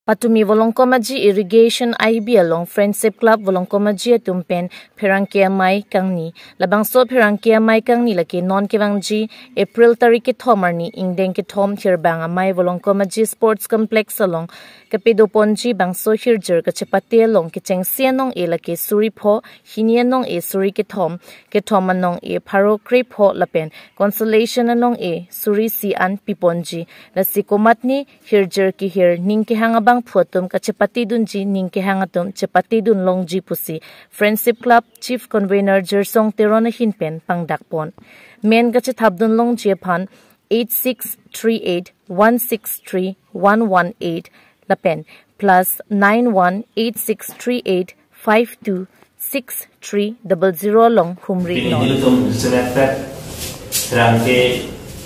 Patumi volongkomaji irrigation IB along Friendship Club volongkomaji atumpen Perangkia Mai Kangni labangso Perangkia Mai Kangni laki non kevangji April tariki thomarni ingdeng ki thom hirbanga mai volongkomaji Sports Complex along kapedoponji bangso hirjer kachepate along kicheng sianong e laki suripho hinianong e suri ki thom anong e pharo krepho lapen consolation anong e suri si an piponji lasikomatni hirjer ki hir ning ki hanga bang photum kachepati dunji ning ki hangatum chepati dun longji pusi Friendship Club Chief Convener Jersong Terona Hinpen pangdakpon men gache thabdun longji phan 8638163118 lapen plus 918638526300 long humri no rangke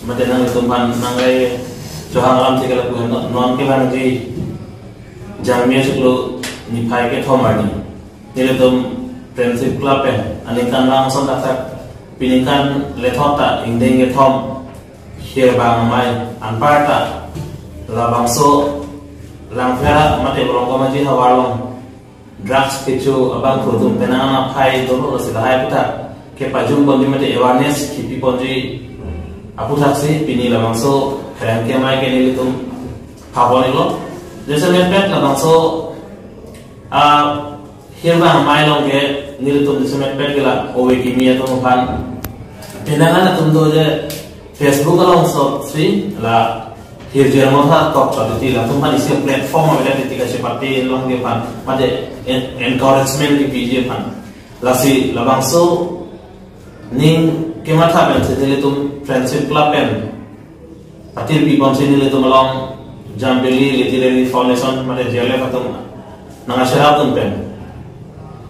matenang tumpan nangai johang alam tikala ku non ke bang ji jamia suklo ni phai ke thomarni niletum Friendship Club anikan lang son tak pinikan lethota ingdeng ke thom hier bang mai anparta labangso langfera mate bolongkomaji hawalong drugs kichu abang khutum penana phai dolo silahai puta ke pajum bondi mate awareness kipi ponji aputhasi pini labangso Perangkia Mai ke nilitum phaboni lo jese mepet labangso hirba mai long ke nilitum jese mepet gila owe kimia to pan penana tum do je Facebook along so sri la hirjer motha top chati la tum pan isi platform avela ditika seperti long ge pan mate encouragement di pj pan lasi labangso ning kematha ben nilitum Friendship Club Atir people sini le tumalong Jambeli Literary Foundation mate jele patung nangasarap tum pen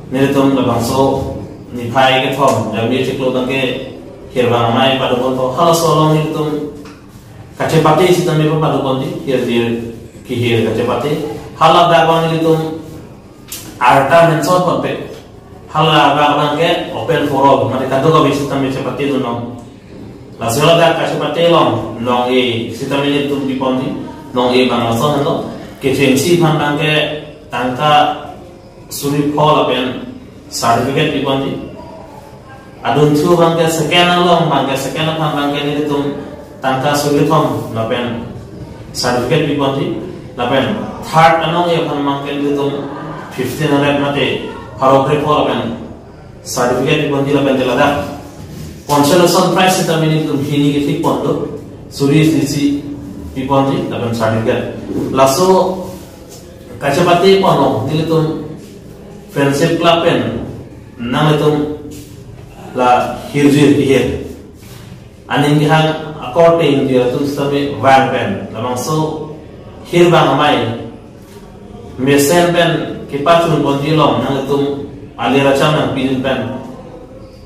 nile tum labangso ni phai ke thom jambi chiklo tangke hirbang mai padukon to halasolong nile tum kachepati sitame pa padukon di hirdir ki hir kachepati halab dabang nile tum arta menson ponpe halab dabang ke open forum mate kadoko bisitame chepati dunong la sola da kachepati long nong e sitamini tum dipondi nong e bang lason lo ke chensi phan ke tangka suri phol apen certificate dipondi adun thu bang ke second long bang ke second phan ke ni tum tangka suri thom lapen certificate dipondi lapen third anong e phan mang ke ni tum 1500 mate harokre phol apen certificate dipondi lapen telada consolation prize kita mini tum hini ke tik pondo suri sisi pipondi laban certificate laso kachapati pono nilitum Friendship Club namitum la hirjir hir aning hang according dia tum sabe van pen lamang so hirbang mai mesen pen kipatun pondi long nalitum alira cham nang pinin pen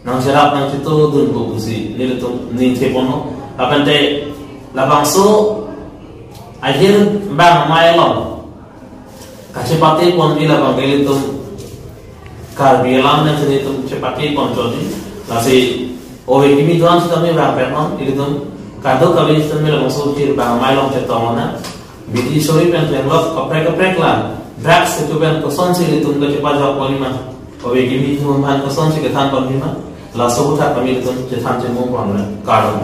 nang serap nang situ dun ko kusi nilitum ni tepono apante labangso akhir bang mai long kachepati pon bila bang nilitum karbialam nang nilitum cepati pon jodi lasi owe kimi doan sitame bang penon nilitum kado kali sitame labangso hir bang mai long cetomona bidi sori pen tenglok kaprek la drugs itu pen koson nilitum kecepat jawab polima owe kimi tuman koson si ketan polima la sobuta kami itu cetan cemung pon karo